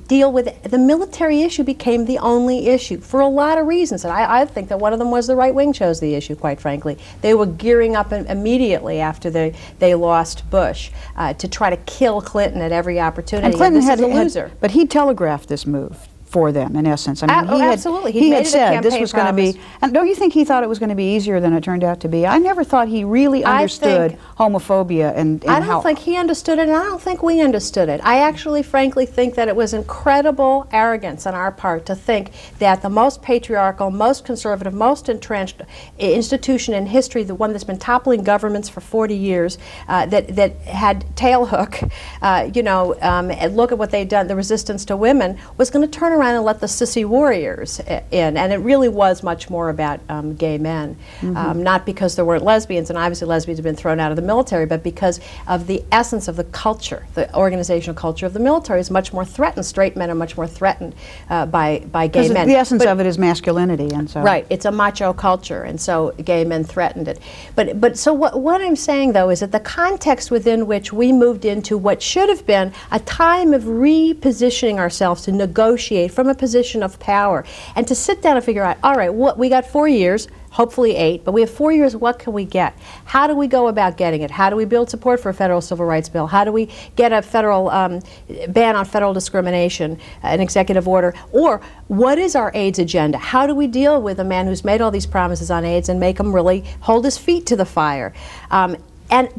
[SPEAKER 6] deal with it. The military issue became the only issue for a lot of reasons. And I think that one of them was the right wing chose the issue, quite frankly. They were gearing up immediately after they lost Bush to try to kill Clinton at every opportunity.
[SPEAKER 1] And Clinton
[SPEAKER 6] is a loser.
[SPEAKER 1] But he telegraphed this move for them, in essence. I mean,
[SPEAKER 6] absolutely.
[SPEAKER 1] He had said this was going to be, and don't you think he thought it was going to be easier than it turned out to be? I never thought he really understood homophobia and
[SPEAKER 6] I don't think he understood it, and I don't think we understood it. I actually, frankly, think that it was incredible arrogance on our part to think that the most patriarchal, most conservative, most entrenched institution in history, the one that's been toppling governments for 40 years, that had tailhook, and look at what they'd done, the resistance to women, was going to turn around and let the sissy warriors in. And it really was much more about gay men. Not because there weren't lesbians, and obviously lesbians have been thrown out of the military, but because of the essence of the culture, the organizational culture of the military is much more threatened. Straight men are much more threatened by gay men.
[SPEAKER 1] The essence of it is masculinity, and so.
[SPEAKER 6] Right, it's a macho culture, and so gay men threatened it. But so what I'm saying, though, is that the context within which we moved into what should have been a time of repositioning ourselves to negotiate from a position of power, and to sit down and figure out, all right, we got 4 years, hopefully 8, but we have 4 years, what can we get? How do we go about getting it? How do we build support for a federal civil rights bill? How do we get a federal ban on federal discrimination, an executive order? Or what is our AIDS agenda? How do we deal with a man who's made all these promises on AIDS and make him really hold his feet to the fire?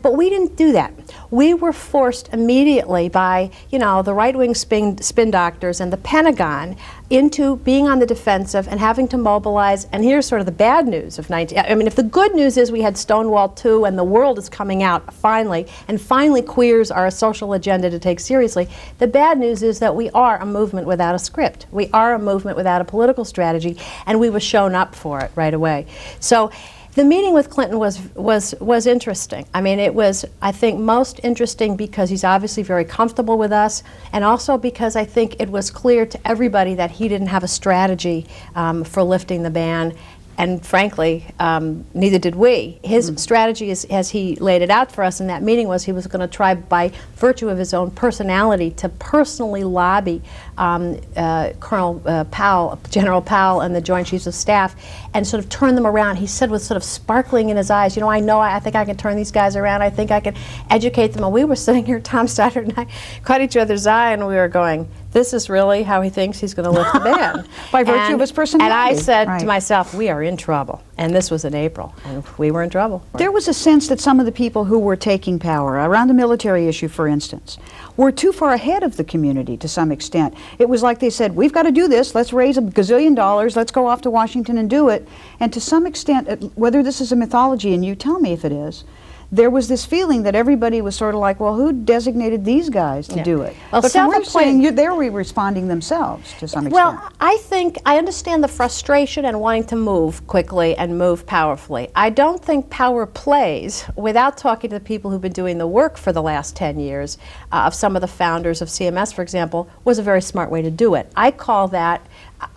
[SPEAKER 6] But we didn't do that. We were forced immediately by, the right-wing spin doctors and the Pentagon into being on the defensive and having to mobilize. And here's sort of the bad news of if the good news is we had Stonewall II and the world is coming out finally, and finally queers are a social agenda to take seriously, the bad news is that we are a movement without a script. We are a movement without a political strategy, and we were shown up for it right away. So the meeting with Clinton was interesting. I mean, it was, I think, most interesting because he's obviously very comfortable with us, and also because I think it was clear to everybody that he didn't have a strategy for lifting the ban. And frankly, neither did we. His strategy, as he laid it out for us in that meeting, was he was going to try, by virtue of his own personality, to personally lobby Colonel Powell, General Powell, and the Joint Chiefs of Staff, and sort of turn them around. He said with sort of sparkling in his eyes, I think I can turn these guys around. I think I can educate them. And we were sitting here, Tom Stoddard and I, caught each other's eye, and we were going, this is really how he thinks he's going to lift the ban.
[SPEAKER 1] By virtue of his personality.
[SPEAKER 6] And I said to myself, we are in trouble. And this was in April, and we were in trouble.
[SPEAKER 1] There was a sense that some of the people who were taking power, around the military issue, for instance, were too far ahead of the community to some extent. It was like they said, we've got to do this, let's raise $1 gazillion, let's go off to Washington and do it. And to some extent, whether this is a mythology, and you tell me if it is, there was this feeling that everybody was sort of like, well, who designated these guys to do it?
[SPEAKER 6] Well,
[SPEAKER 1] but from what you're saying, they were responding themselves to some extent.
[SPEAKER 6] Well, I think I understand the frustration and wanting to move quickly and move powerfully. I don't think power plays, without talking to the people who've been doing the work for the last 10 years, of some of the founders of CMS, for example, was a very smart way to do it. I call that,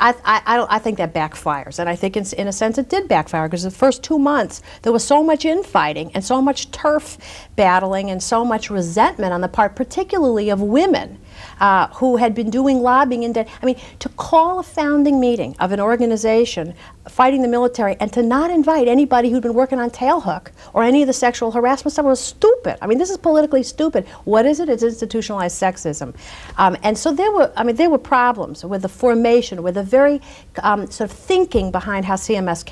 [SPEAKER 6] I think that backfires, and I think in a sense it did backfire, because the first 2 months there was so much infighting and so much turf battling and so much resentment on the part particularly of women who had been doing lobbying in I mean, to call a founding meeting of an organization fighting the military and to not invite anybody who'd been working on Tailhook or any of the sexual harassment stuff was stupid. I mean, this is politically stupid. What is it? It's institutionalized sexism. And so there were problems with the formation, with the very sort of thinking behind how CMS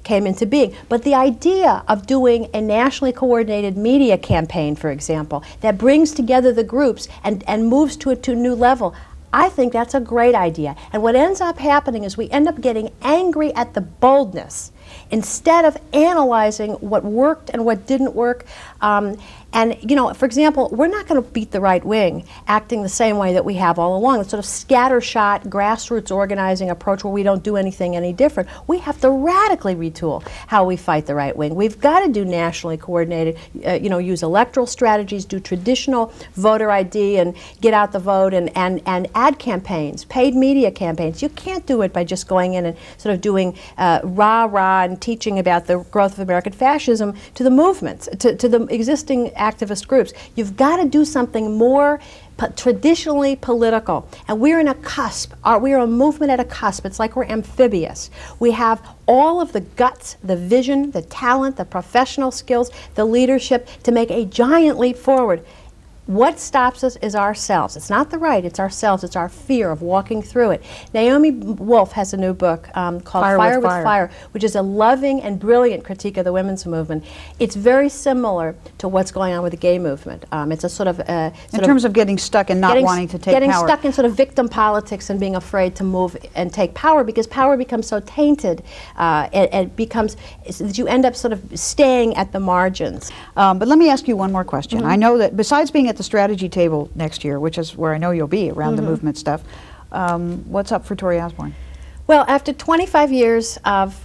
[SPEAKER 6] came into being. But the idea of doing a nationally coordinated media campaign, for example, that brings together the groups and moves to a new level, I think that's a great idea. And what ends up happening is we end up getting angry at the boldness instead of analyzing what worked and what didn't work. And, you know, for example, we're not going to beat the right wing acting the same way that we have all along, the sort of scattershot, grassroots organizing approach where we don't do anything any different. We have to radically retool how we fight the right wing. We've got to do nationally coordinated, you know, use electoral strategies, do traditional voter ID and get out the vote and ad campaigns, paid media campaigns. You can't do it by just going in and sort of doing rah-rah and teaching about the growth of American fascism to the movements, to the existing activist groups. You've got to do something more traditionally political. And we're in a cusp. We're a movement at a cusp. It's like we're amphibious. We have all of the guts, the vision, the talent, the professional skills, the leadership to make a giant leap forward. What stops us is ourselves. It's not the right, it's ourselves. It's our fear of walking through it. Naomi Wolf has a new book called Fire with Fire, which is a loving and brilliant critique of the women's movement. It's very similar to what's going on with the gay movement. It's a sort of... in
[SPEAKER 1] terms of getting stuck and not wanting to take
[SPEAKER 6] getting
[SPEAKER 1] power.
[SPEAKER 6] Getting stuck in sort of victim politics and being afraid to move and take power because power becomes so tainted and becomes... that you end up sort of staying at the margins.
[SPEAKER 1] But let me ask you one more question. I know that besides being at the strategy table next year, which is where I know you'll be around the movement stuff, what's up for Torie Osborn?
[SPEAKER 6] Well, after 25 years of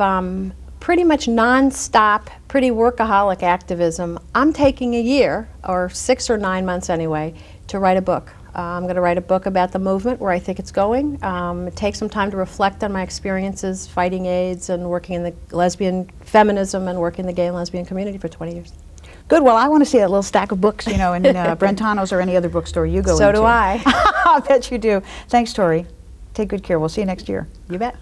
[SPEAKER 6] pretty much non-stop, pretty workaholic activism, I'm taking a year, or 6 or 9 months anyway, to write a book. I'm going to write a book about the movement, where I think it's going. It takes some time to reflect on my experiences fighting AIDS and working in the lesbian feminism and working in the gay and lesbian community for 20 years.
[SPEAKER 1] Good. Well, I want to see that little stack of books, you know, in Brentano's or any other bookstore you go into.
[SPEAKER 6] So do I.
[SPEAKER 1] I bet you do. Thanks, Torie. Take good care. We'll see you next year.
[SPEAKER 6] You bet.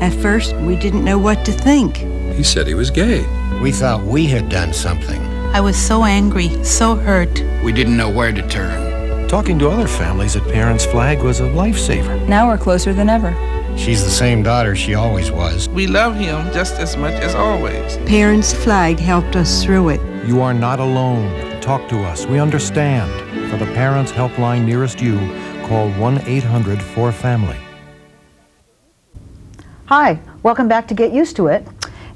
[SPEAKER 7] At first, we didn't know what to think.
[SPEAKER 8] He said he was gay.
[SPEAKER 9] We thought we had done something.
[SPEAKER 7] I was so angry, so hurt.
[SPEAKER 9] We didn't know where to turn.
[SPEAKER 10] Talking to other families at Parents Flag was a lifesaver.
[SPEAKER 11] Now we're closer than ever.
[SPEAKER 9] She's the same daughter she always was.
[SPEAKER 12] We love him just as much as always.
[SPEAKER 7] Parents Flag helped us through it.
[SPEAKER 10] You are not alone. Talk to us. We understand. For the Parents Helpline nearest you, call 1-800-4FAMILY.
[SPEAKER 1] Hi. Welcome back to Get Used to It.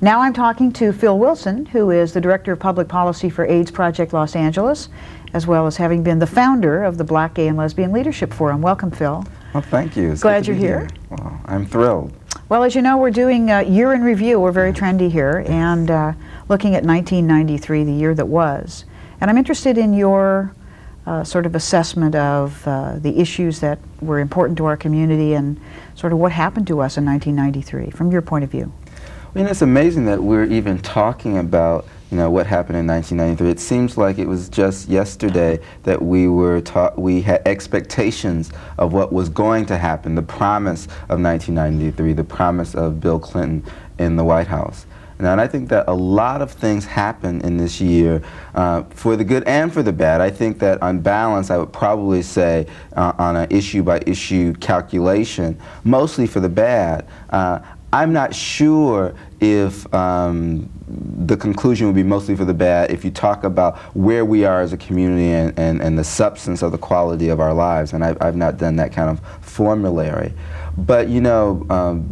[SPEAKER 1] Now I'm talking to Phill Wilson, who is the Director of Public Policy for AIDS Project Los Angeles, as well as having been the founder of the Black, Gay, and Lesbian Leadership Forum. Welcome, Phill.
[SPEAKER 13] Well, thank you. It's
[SPEAKER 1] Glad
[SPEAKER 13] good to
[SPEAKER 1] you're
[SPEAKER 13] be
[SPEAKER 1] here.
[SPEAKER 13] Well, I'm thrilled.
[SPEAKER 1] Well, as you know, we're doing year in review. We're very trendy here, and looking at 1993, the year that was. And I'm interested in your sort of assessment of the issues that were important to our community and sort of what happened to us in 1993, from your point of view.
[SPEAKER 13] I mean, it's amazing that we're even talking about, you know, what happened in 1993. It seems like it was just yesterday that we had expectations of what was going to happen, the promise of 1993, the promise of Bill Clinton in the White House. Now, and I think that a lot of things happened in this year for the good and for the bad. I think that on balance, I would probably say on an issue-by-issue calculation, mostly for the bad. I'm not sure if the conclusion would be mostly for the bad if you talk about where we are as a community and the substance of the quality of our lives, and I've not done that kind of formulary. But, you know,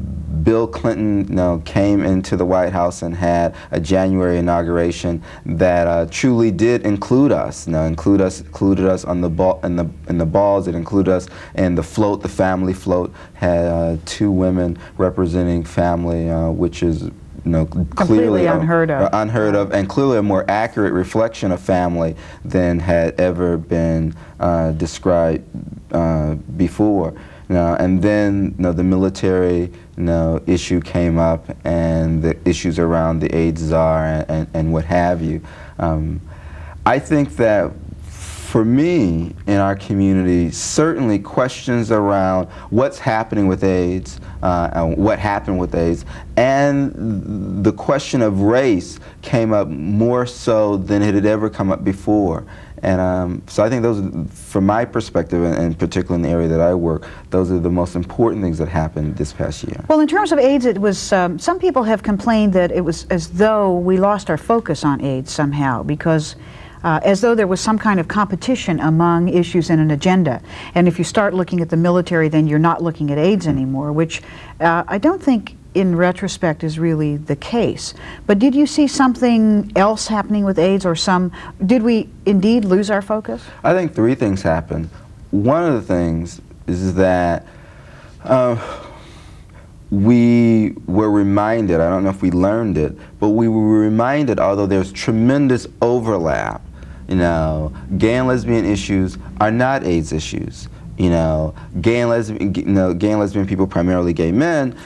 [SPEAKER 13] Bill Clinton, you know, came into the White House and had a January inauguration that truly did include us. You know, included us on in the balls. It included us in the float. The family float had 2 women representing family, which is, you know, clearly
[SPEAKER 1] unheard of,
[SPEAKER 13] and clearly a more accurate reflection of family than had ever been described before. You know, and then, you know, the military, you know, issue came up, and the issues around the AIDS czar and what have you. I think that for me, in our community, certainly questions around what's happening with AIDS, and what happened with AIDS, and the question of race came up more so than it had ever come up before. And so I think those, from my perspective, and particularly in the area that I work, those are the most important things that happened this past year.
[SPEAKER 1] Well, in terms of AIDS, it was, some people have complained that it was as though we lost our focus on AIDS somehow, because as though there was some kind of competition among issues in an agenda. And if you start looking at the military, then you're not looking at AIDS anymore, which I don't think in retrospect is really the case. But did you see something else happening with AIDS, or did we indeed lose our focus?
[SPEAKER 13] I think three things happened. One of the things is that we were reminded, I don't know if we learned it, but we were reminded, although there's tremendous overlap, you know, gay and lesbian issues are not AIDS issues. You know, gay and lesbian people, primarily gay men,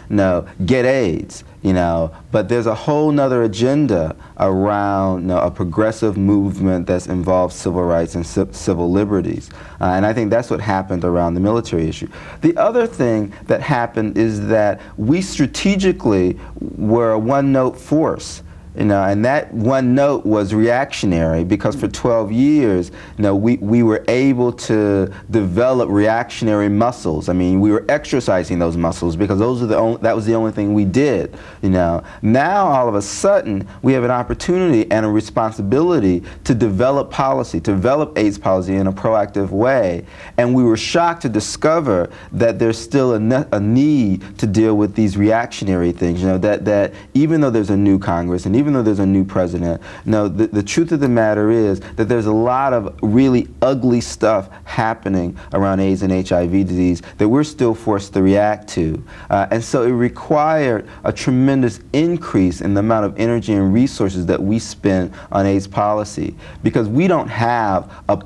[SPEAKER 13] get AIDS, you know, but there's a whole nother agenda around a progressive movement that's involved civil rights and civil liberties. And I think that's what happened around the military issue. The other thing that happened is that we strategically were a one-note force. You know, and that one note was reactionary, because for 12 years, you know, we were able to develop reactionary muscles. I mean, we were exercising those muscles because that was the only thing we did. You know, now all of a sudden we have an opportunity and a responsibility to develop policy, to develop AIDS policy in a proactive way. And we were shocked to discover that there's still a need to deal with these reactionary things. You know, that even though there's a new Congress and even though there's a new president, the truth of the matter is that there's a lot of really ugly stuff happening around AIDS and HIV disease that we're still forced to react to. And so it required a tremendous increase in the amount of energy and resources that we spend on AIDS policy, because we don't have a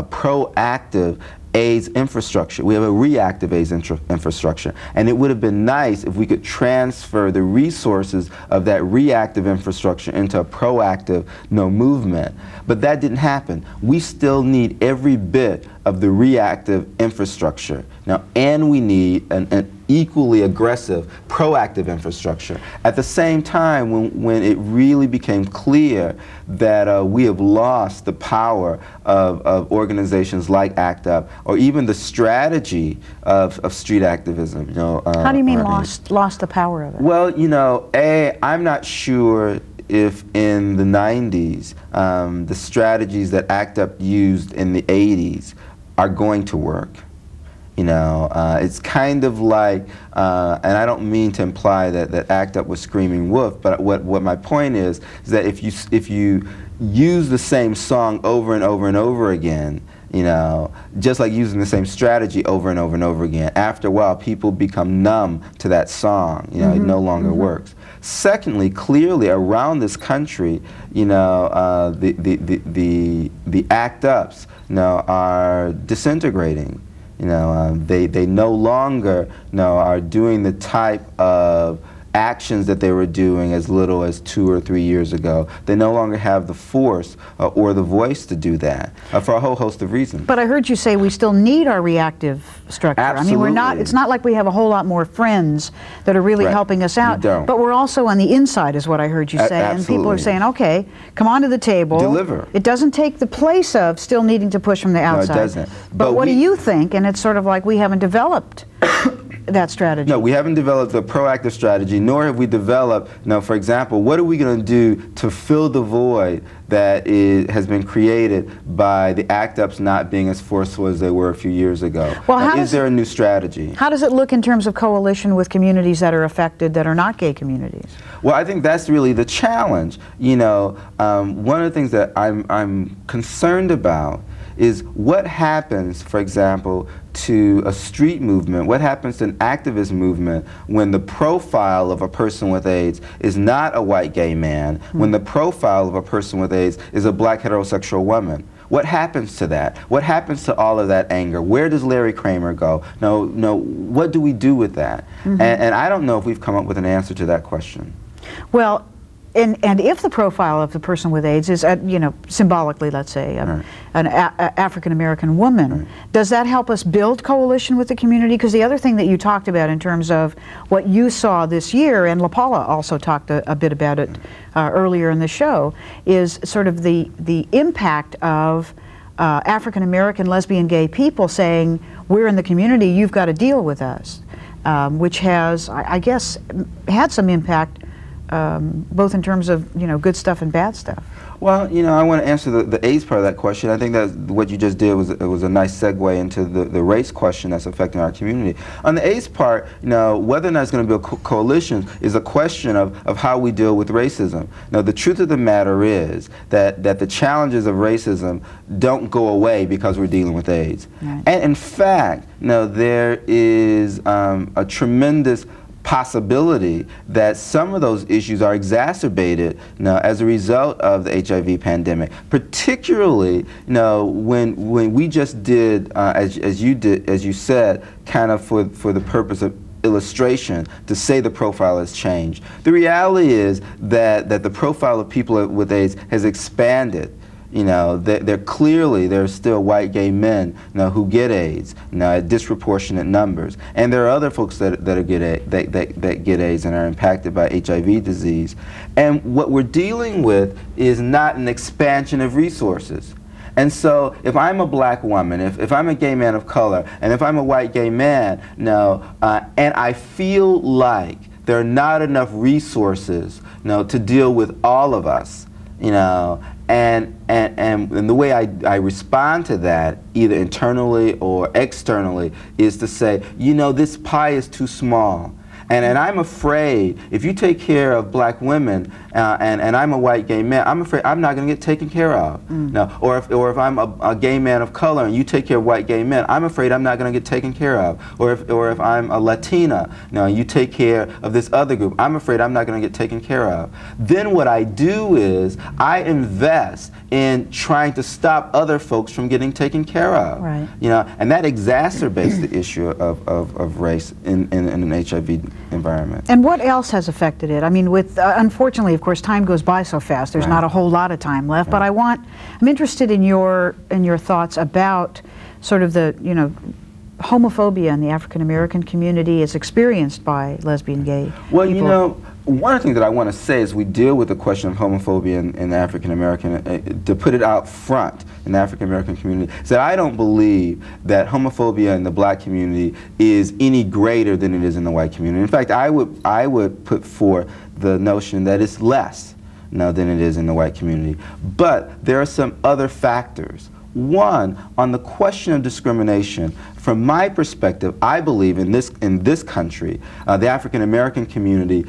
[SPEAKER 13] proactive AIDS infrastructure. We have a reactive AIDS infrastructure. And it would have been nice if we could transfer the resources of that reactive infrastructure into a proactive movement. But that didn't happen. We still need every bit of the reactive infrastructure. Now, and we need an equally aggressive, proactive infrastructure. At the same time, when it really became clear that we have lost the power of organizations like ACT UP, or even the strategy of street activism. You know,
[SPEAKER 1] how do you mean lost the power of it?
[SPEAKER 13] Well, you know, I'm not sure if in the 90s the strategies that ACT UP used in the 80s are going to work. You know, it's kind of like, and I don't mean to imply that ACT UP was screaming wolf, but what my point is that if you use the same song over and over and over again, you know, just like using the same strategy over and over and over again, after a while people become numb to that song. You know, it no longer works. Secondly, clearly around this country, you know, the ACT UPs, you know, are disintegrating. You know, they no longer are doing the type of actions that they were doing as little as 2 or 3 years ago. They no longer have the force or the voice to do that for a whole host of reasons.
[SPEAKER 1] But I heard you say we still need our reactive structure.
[SPEAKER 13] Absolutely.
[SPEAKER 1] I mean, it's not like we have a whole lot more friends that are really helping us out. But we're also on the inside, is what I heard you say. And people are saying, okay, come on to the table.
[SPEAKER 13] Deliver.
[SPEAKER 1] It doesn't take the place of still needing to push from the outside.
[SPEAKER 13] No, it doesn't.
[SPEAKER 1] But what do you think? And it's sort of like we haven't developed that strategy.
[SPEAKER 13] No, we haven't developed a proactive strategy, nor have we developed, for example, what are we going to do to fill the void that has been created by the ACT UPs not being as forceful as they were a few years ago?
[SPEAKER 1] Well,
[SPEAKER 13] is there a new strategy?
[SPEAKER 1] How does it look in terms of coalition with communities that are affected that are not gay communities?
[SPEAKER 13] Well, I think that's really the challenge. You know, one of the things that I'm concerned about is what happens, for example, to a street movement, what happens to an activist movement when the profile of a person with AIDS is not a white gay man, when the profile of a person with AIDS is a black heterosexual woman. What happens to that? What happens to all of that anger? Where does Larry Kramer go? No, what do we do with that? And I don't know if we've come up with an answer to that question.
[SPEAKER 1] Well, and if the profile of the person with AIDS is, symbolically, let's say, an African-American woman, does that help us build coalition with the community? Because the other thing that you talked about in terms of what you saw this year, and LaPaula also talked a bit about it earlier in the show, is sort of the impact of African-American, lesbian, gay people saying, we're in the community, you've got to deal with us, which has, I guess, had some impact both in terms of good stuff and bad stuff.
[SPEAKER 13] Well, I want to answer the AIDS part of that question. I think that what you just did was a nice segue into the race question that's affecting our community. On the AIDS part, whether or not it's going to be a coalition is a question of how we deal with racism. Now, the truth of the matter is that the challenges of racism don't go away because we're dealing with AIDS. Right. And in fact, there is a tremendous possibility that some of those issues are exacerbated as a result of the HIV pandemic, particularly when we just did, as you said, kind of for the purpose of illustration, to say the profile has changed. The reality is that the profile of people with AIDS has expanded. There's still white gay men who get AIDS at disproportionate numbers, and there are other folks that get AIDS and are impacted by HIV disease. And what we're dealing with is not an expansion of resources. And so if I'm a black woman, if I'm a gay man of color, and if I'm a white gay man, and I feel like there are not enough resources to deal with all of us, and the way I respond to that, either internally or externally, is to say, this pie is too small. And I'm afraid if you take care of black women and I'm a white gay man, I'm afraid I'm not going to get taken care of. Or if I'm a gay man of color and you take care of white gay men, I'm afraid I'm not going to get taken care of. Or if I'm a Latina, and you take care of this other group, I'm afraid I'm not going to get taken care of. Then what I do is I invest in trying to stop other folks from getting taken care of.
[SPEAKER 1] Right.
[SPEAKER 13] And that exacerbates the issue of race in an HIV environment.
[SPEAKER 1] And what else has affected it? I mean, with unfortunately, of course, time goes by so fast. There's not a whole lot of time left. But I'm interested in your thoughts about sort of the homophobia in the African American community as experienced by lesbian, gay people.
[SPEAKER 13] One of the things that I want to say as we deal with the question of homophobia in the African American, to put it out front in the African American community, is that I don't believe that homophobia in the black community is any greater than it is in the white community. In fact, I would put forth the notion that it's less than it is in the white community. But there are some other factors. One, on the question of discrimination, from my perspective, I believe in this country, the African American community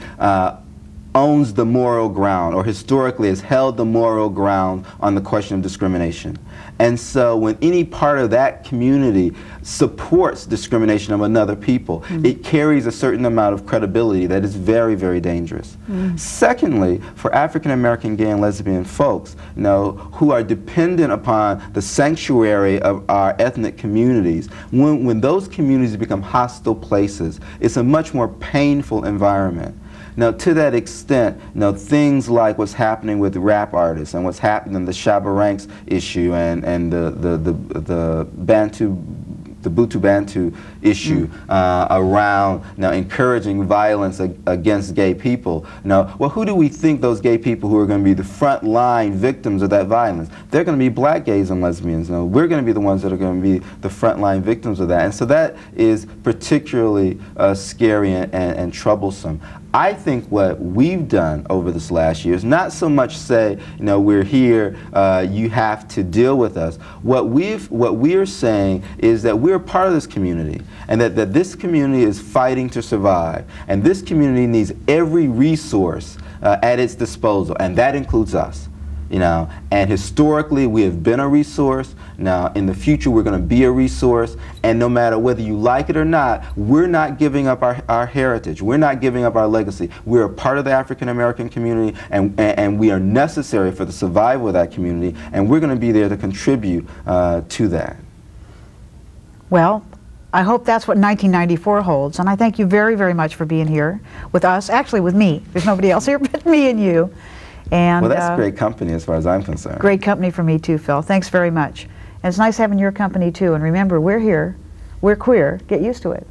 [SPEAKER 13] owns the moral ground, or historically has held the moral ground on the question of discrimination. And so when any part of that community supports discrimination of another people, it carries a certain amount of credibility that is very, very dangerous. Secondly, for African American gay and lesbian folks, who are dependent upon the sanctuary of our ethnic communities, when those communities become hostile places, it's a much more painful environment. Now, to that extent, things like what's happening with rap artists and what's happening in the Shabba Ranks issue and the Butu Bantu issue around encouraging violence against gay people. Well, who do we think those gay people who are going to be the front line victims of that violence? They're going to be black gays and lesbians. We're going to be the ones that are going to be the front line victims of that. And so that is particularly scary and troublesome. I think what we've done over this last year is not so much say, we're here, you have to deal with us. What we're saying is that we're part of this community, and that this community is fighting to survive, and this community needs every resource at its disposal, and that includes us. And historically we have been a resource. Now in the future we're going to be a resource, and no matter whether you like it or not, we're not giving up our heritage. We're not giving up our legacy. We're a part of the African American community, and we are necessary for the survival of that community, and we're going to be there to contribute to that.
[SPEAKER 1] Well, I hope that's what 1994 holds. And I thank you very, very much for being here with us, actually with me. There's nobody else here but me and you. And,
[SPEAKER 13] well, that's great company as far as I'm concerned.
[SPEAKER 1] Great company for me too, Phill. Thanks very much. And it's nice having your company too. And remember, we're here, we're queer, get used to it.